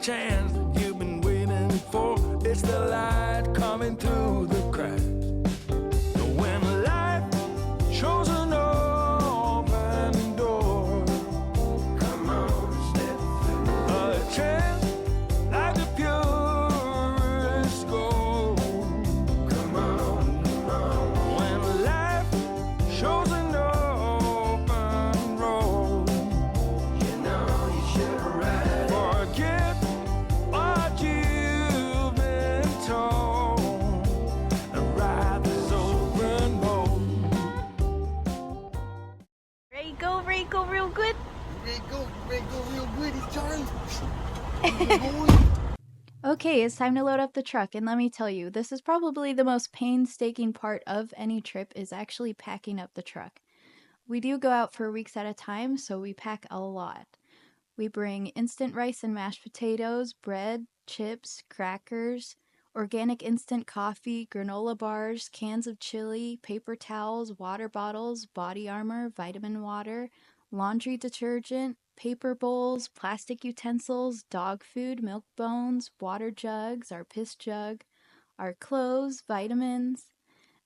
chance you've been waiting for. It's the light coming through the cracks. When life shows an open door, come on, step through. A chance like the purest gold. Come on, come on. When life shows an open road, you know you should ride. Forget what you've been told and ride this open road. Ready to go real good? Ready to go real good, it's Charlie. Okay, it's time to load up the truck, and let me tell you, this is probably the most painstaking part of any trip is actually packing up the truck. We do go out for weeks at a time, so we pack a lot. We bring instant rice and mashed potatoes, bread, chips, crackers, organic instant coffee, granola bars, cans of chili, paper towels, water bottles, body armor, vitamin water, laundry detergent, paper bowls, plastic utensils, dog food, milk bones, water jugs, our piss jug, our clothes, vitamins.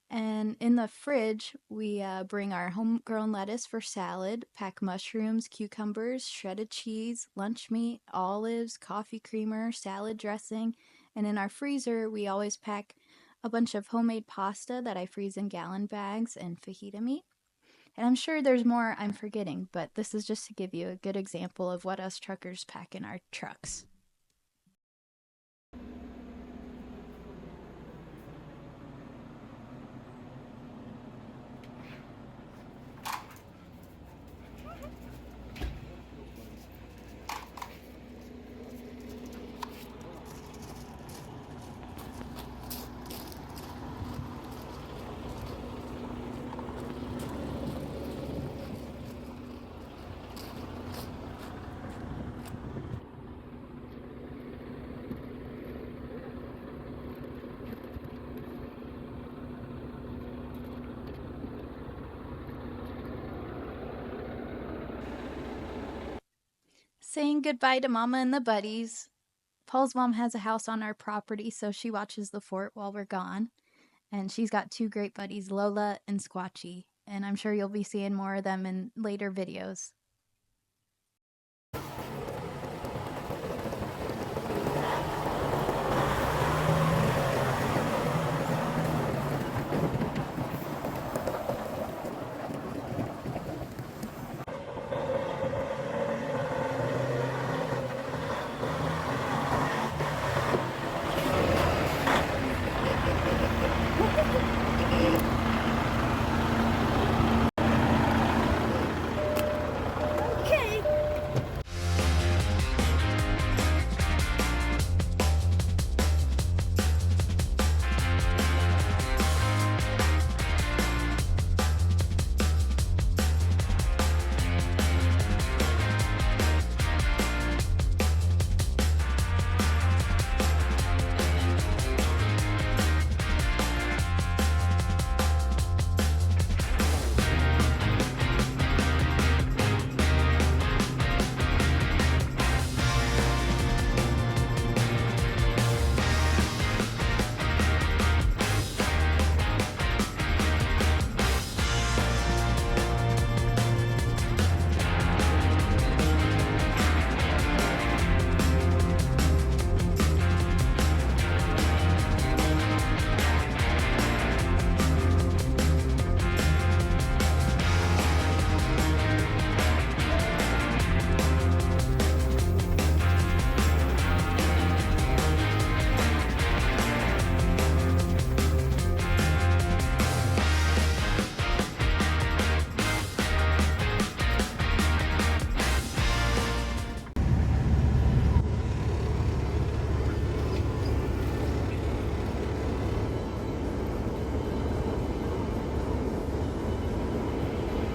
And in the fridge, we bring our homegrown lettuce for salad, pack mushrooms, cucumbers, shredded cheese, lunch meat, olives, coffee creamer, salad dressing. And in our freezer, we always pack a bunch of homemade pasta that I freeze in gallon bags and fajita meat. And I'm sure there's more I'm forgetting, but this is just to give you a good example of what us truckers pack in our trucks. Saying goodbye to Mama and the buddies. Paul's mom has a house on our property, so she watches the fort while we're gone. And she's got two great buddies, Lola and Squatchy. And I'm sure you'll be seeing more of them in later videos.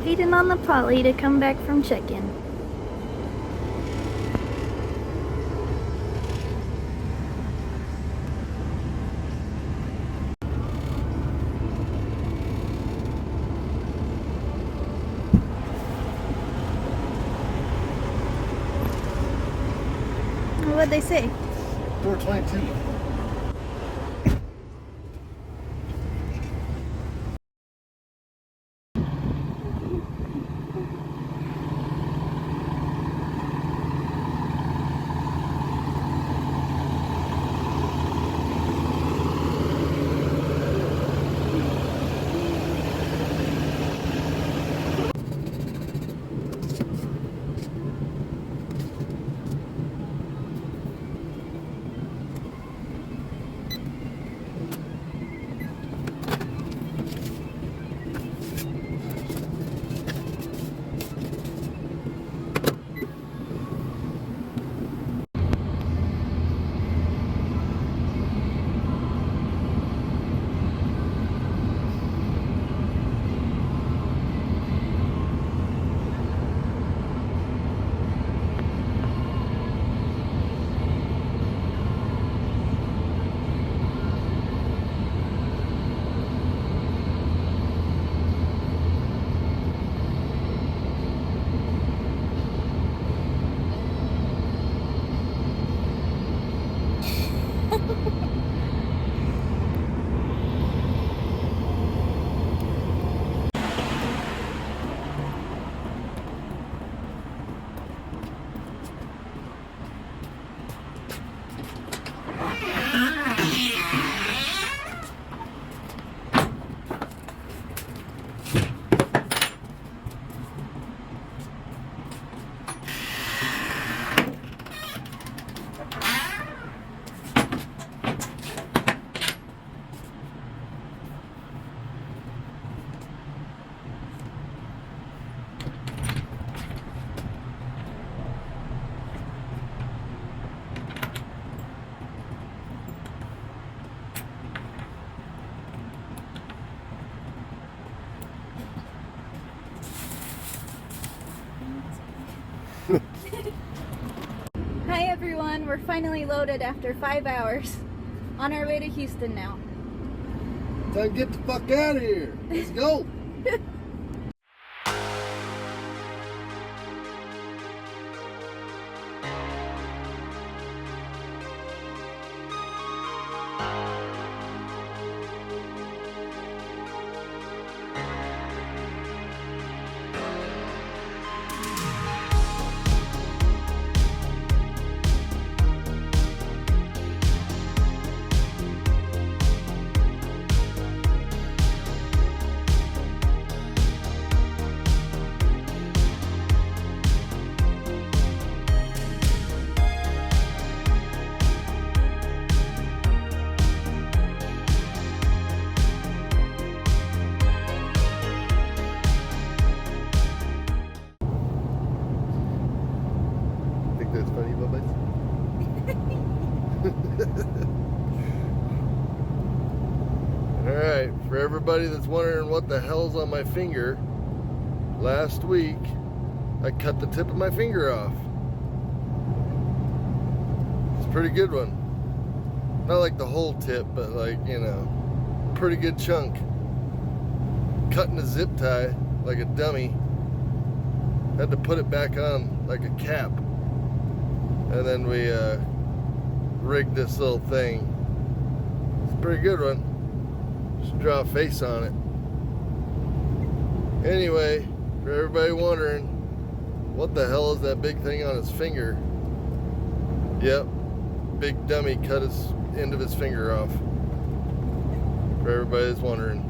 Waiting on the Polly to come back from check-in. What'd they say? 422. Hi everyone, we're finally loaded after 5 hours. On our way to Houston now. Time to get the fuck out of here. Let's go. Think that's funny, Bubba? Alright, for everybody that's wondering what the hell's on my finger, last week I cut the tip of my finger off. It's a pretty good one. Not like the whole tip, but like, you know, pretty good chunk. Cutting a zip tie like a dummy. Had to put it back on like a cap. And then we rigged this little thing. It's a pretty good one. Just draw a face on it. Anyway, for everybody wondering, what the hell is that big thing on his finger? Yep, big dummy cut his end of his finger off. For everybody that's wondering.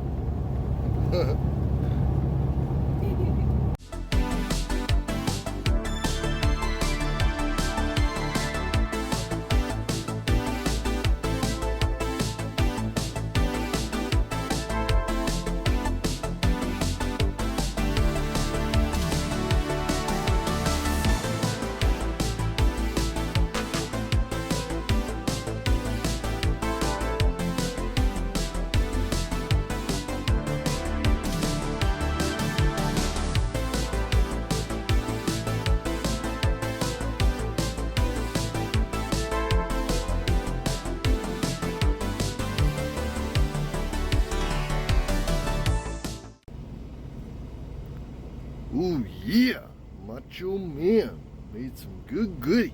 Ooh yeah, Macho Man made some good goodie.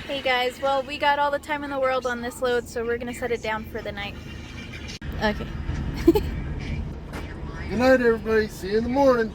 Hey guys, well, we got all the time in the world on this load, so we're gonna set it down for the night. Okay. Good night, everybody. See you in the morning.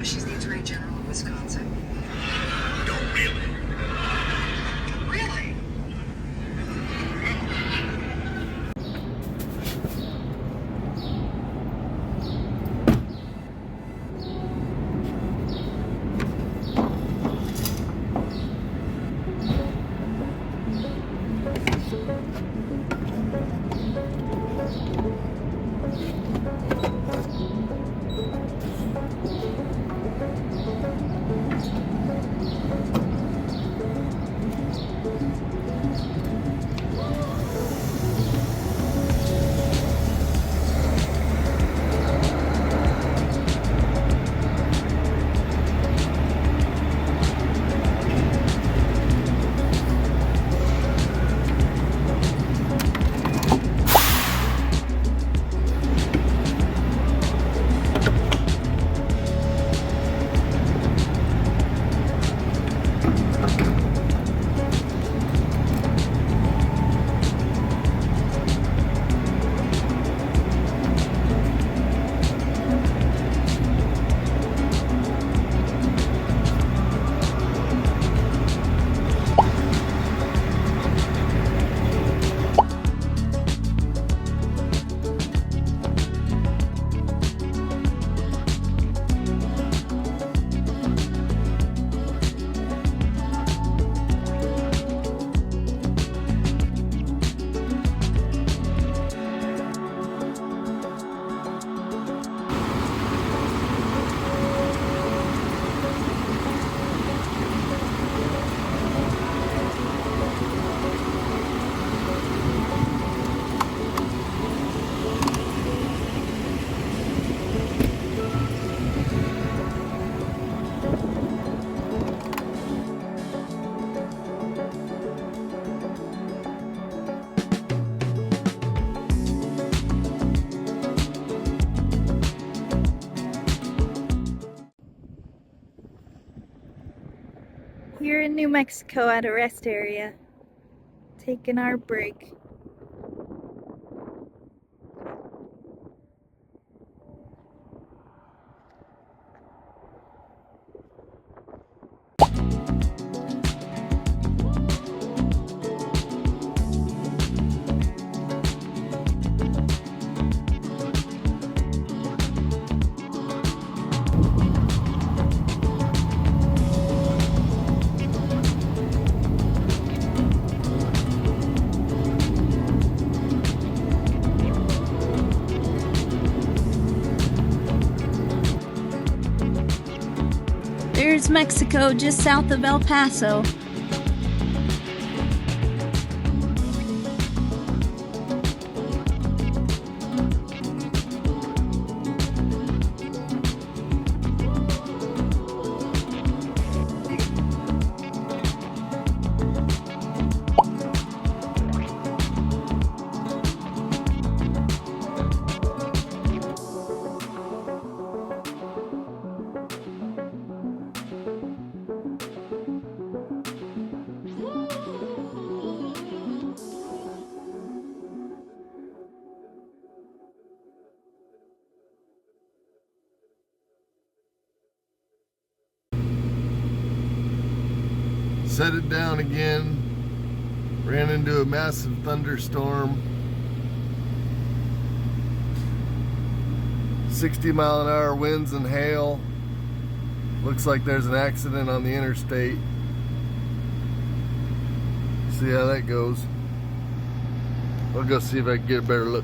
She's the Attorney General of Wisconsin. No, really? Really? We're in New Mexico at a rest area, taking our break. There's Mexico just south of El Paso. Set it down again. Ran into a massive thunderstorm. 60-mile-an-hour winds and hail. Looks like there's an accident on the interstate. See how that goes. I'll go see if I can get a better look.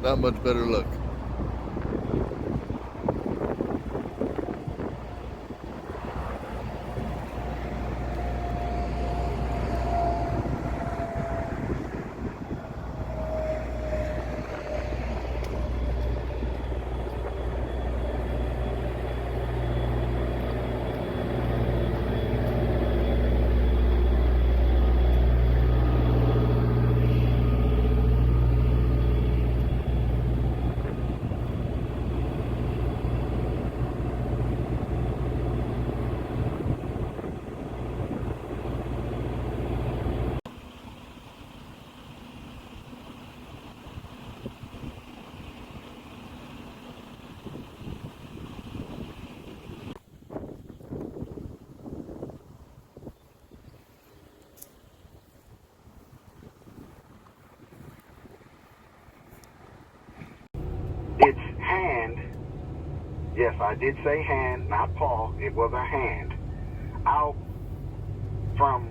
not much better look. Its hand, yes, I did say hand, not paw, it was a hand, out from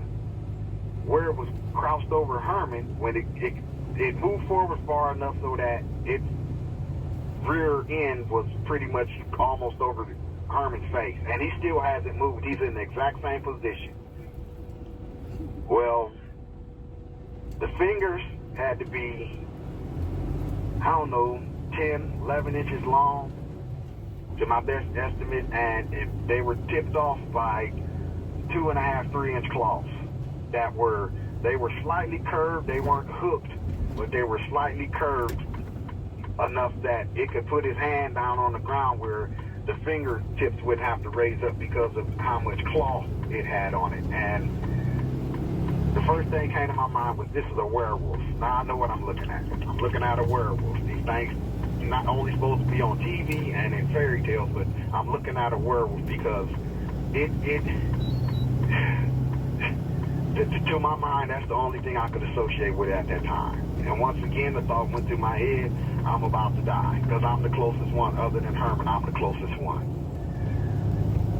where it was crouched over Herman, when it moved forward far enough so that its rear end was pretty much almost over Herman's face, and he still hasn't moved. He's in the exact same position. Well, the fingers had to be, I don't know, 10, 11 inches long to my best estimate, and they were tipped off by 2.5, 3-inch claws that they were slightly curved. They weren't hooked, but they were slightly curved enough that it could put his hand down on the ground where the fingertips would have to raise up because of how much claw it had on it. And the first thing came to my mind was, this is a werewolf. Now I know what I'm looking at. I'm looking at a werewolf. These things are not only supposed to be on TV and in fairy tales, but I'm looking at a werewolf because to my mind, that's the only thing I could associate with it at that time. And once again, the thought went through my head, I'm about to die, because I'm the closest one. Other than Herman, I'm the closest one.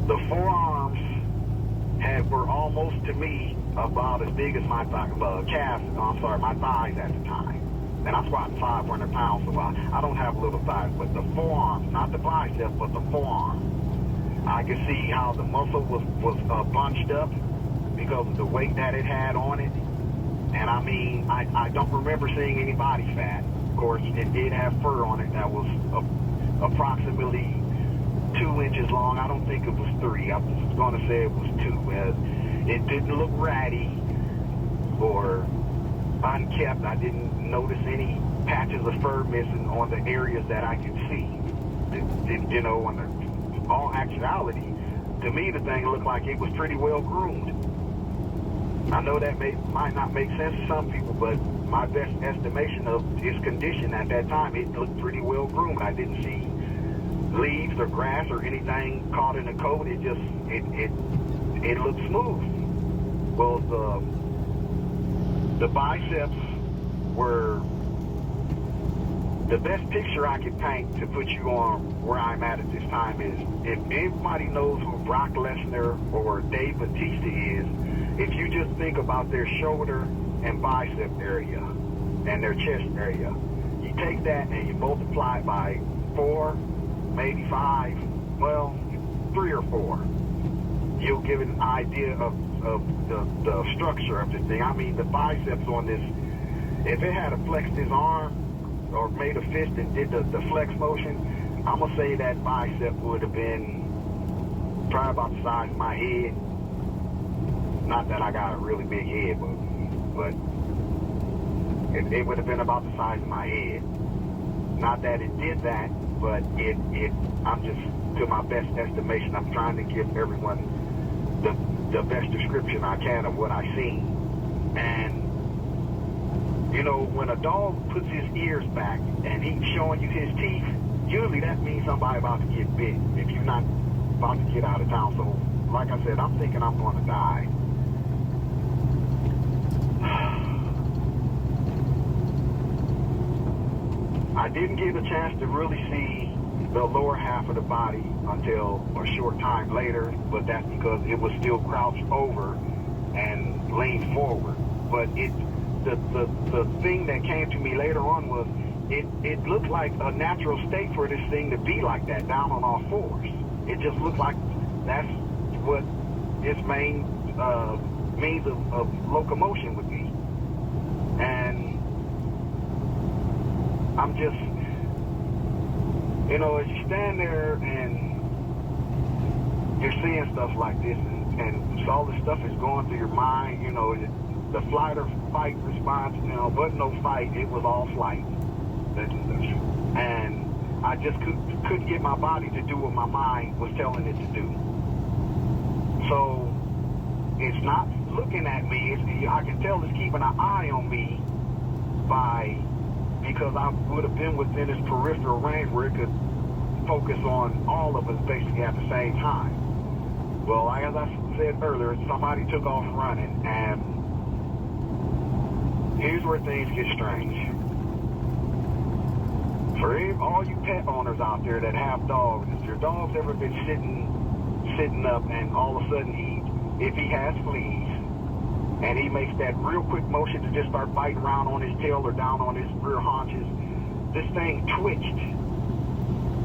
The forearms were almost, to me, about as big as my my thighs at the time. And I'm squatting 500 pounds, so I don't have little thighs, but the forearms, not the biceps, but the forearm. I could see how the muscle was bunched up because of the weight that it had on it. And I mean, I don't remember seeing any body fat. Of course, it did have fur on it that was approximately 2 inches long. I don't think it was 3. I was going to say it was 2. It didn't look ratty or unkept. I didn't notice any patches of fur missing on the areas that I could see. You know, in all actuality, to me, the thing looked like it was pretty well groomed. I know that might not make sense to some people, but my best estimation of his condition at that time, it looked pretty well groomed. I didn't see leaves or grass or anything caught in the coat. It just, it looked smooth. Well, the biceps were the best picture I could paint to put you on where I'm at this time is, if anybody knows who Brock Lesnar or Dave Bautista is, if you just think about their shoulder and bicep area and their chest area, you take that and you multiply it by 4, maybe 5, well, 3 or 4. You'll give it an idea of the structure of this thing. I mean, the biceps on this, if it had flexed his arm or made a fist and did the flex motion, I'm going to say that bicep would have been probably about the size of my head. Not that I got a really big head, but it would have been about the size of my head. Not that it did that, but I'm just, to my best estimation, I'm trying to give everyone the best description I can of what I seen. And, you know, when a dog puts his ears back and he's showing you his teeth, usually that means somebody about to get bit if you're not about to get out of town. So, like I said, I'm thinking I'm going to die. I didn't get a chance to really see the lower half of the body until a short time later, but that's because it was still crouched over and leaned forward. But the thing that came to me later on was it looked like a natural state for this thing to be like that, down on all fours. It just looked like that's what its main means of locomotion would be. And I'm just, you know, as you stand there and you're seeing stuff like this, and all this stuff is going through your mind, you know, the flight or fight response, you know, but no fight, it was all flight. And I just couldn't get my body to do what my mind was telling it to do. So it's not looking at me. I can tell it's keeping an eye on me because I would have been within its peripheral range where it could focus on all of us basically at the same time. Well, as I said earlier, somebody took off running, and here's where things get strange. For all you pet owners out there that have dogs, if your dog's ever been sitting up and all of a sudden if he has fleas and he makes that real quick motion to just start biting around on his tail or down on his rear haunches, this thing twitched.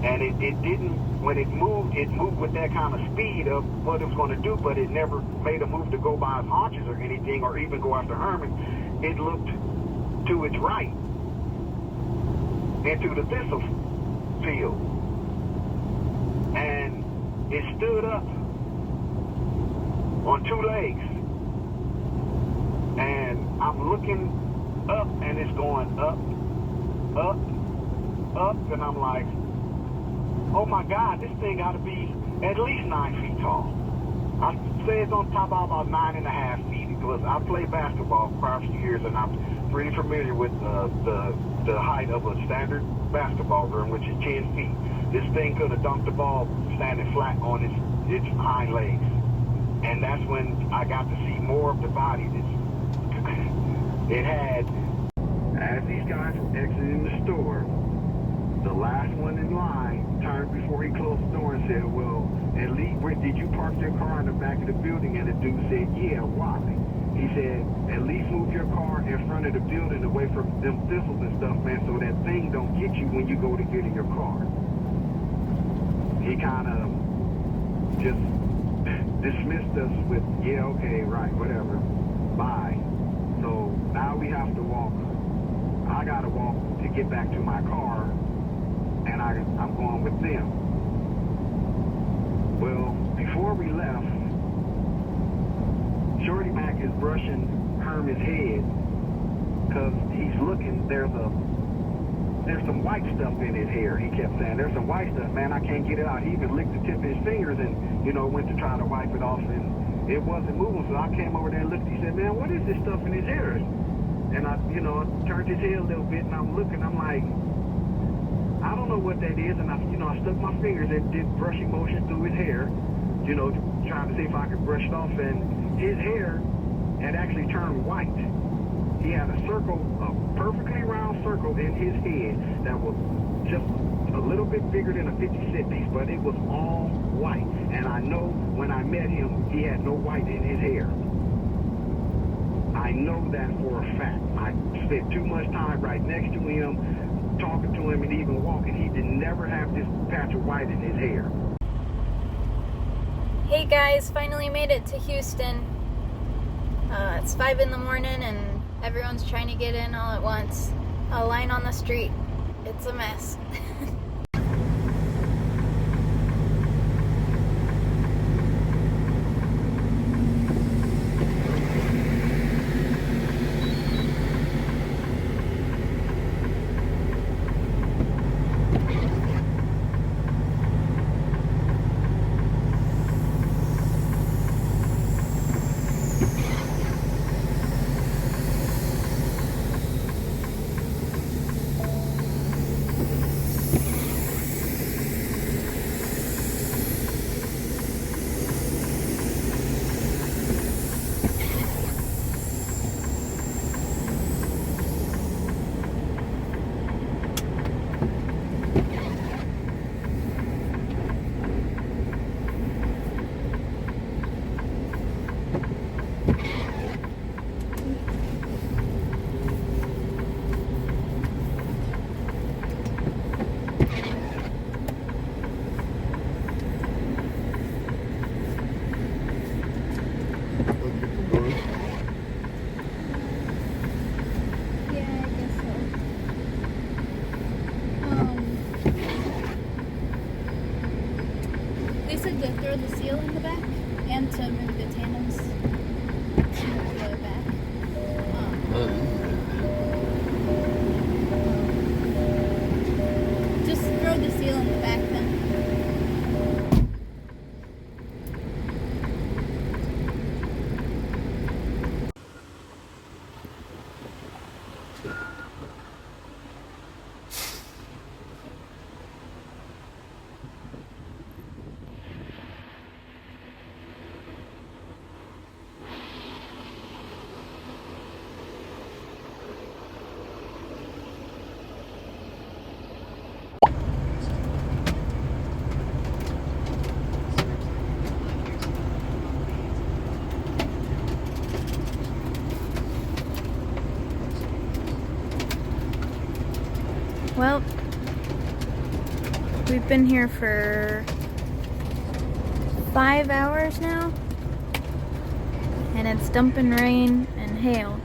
And it didn't, when it moved with that kind of speed of what it was going to do, but it never made a move to go by his haunches or anything or even go after Herman. It looked to its right into the thistle field. And it stood up on two legs. And I'm looking up, and it's going up, and I'm like, oh my God, this thing got to be at least 9 feet tall. I say it's on top of about 9.5 feet because I played basketball for a few years, and I'm pretty familiar with the height of a standard basketball rim, which is 10 feet. This thing could have dunked the ball standing flat on its hind legs. And that's when I got to see more of the body it had. As these guys were exiting the store, the last one in line turned before he closed the door and said, well, at least, did you park your car in the back of the building? And the dude said, yeah, why? He said, at least move your car in front of the building away from them thistles and stuff, man, so that thing don't get you when you go to get in your car. He kind of just dismissed us with, yeah, okay, right, whatever, bye. So now we have to walk. I got to walk to get back to my car, and I'm going with them. Well, before we left, Shorty Mac is brushing Herman's head because he's looking, there's some white stuff in his hair. He kept saying, there's some white stuff, man, I can't get it out. He even licked the tip of his fingers and, you know, went to try to wipe it off, and it wasn't moving. So I came over there and looked. He said, man, what is this stuff in his hair? And I, you know, turned his head a little bit, and I'm looking, I'm like, I don't know what that is. And I, you know, I stuck my fingers and did brushing motion through his hair, you know, trying to see if I could brush it off, and his hair had actually turned white. He had a circle, a perfectly round circle in his head that was just a little bit bigger than a 50-cent piece, but it was all white. And I know when I met him, he had no white in his hair. I know that for a fact. I spent too much time right next to him, talking to him and even walking. He did never have this patch of white in his hair. Hey guys, finally made it to Houston. It's 5 in the morning and everyone's trying to get in all at once. A line on the street. It's a mess. Well, we've been here for 5 hours now, and it's dumping rain and hail.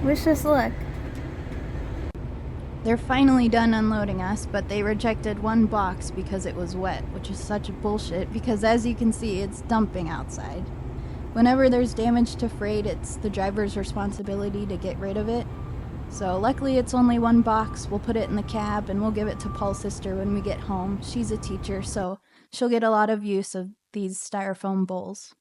Wish us luck. They're finally done unloading us, but they rejected one box because it was wet, which is such bullshit because as you can see, it's dumping outside. Whenever there's damage to freight, it's the driver's responsibility to get rid of it. So luckily it's only one box. We'll put it in the cab and we'll give it to Paul's sister when we get home. She's a teacher, so she'll get a lot of use of these styrofoam bowls.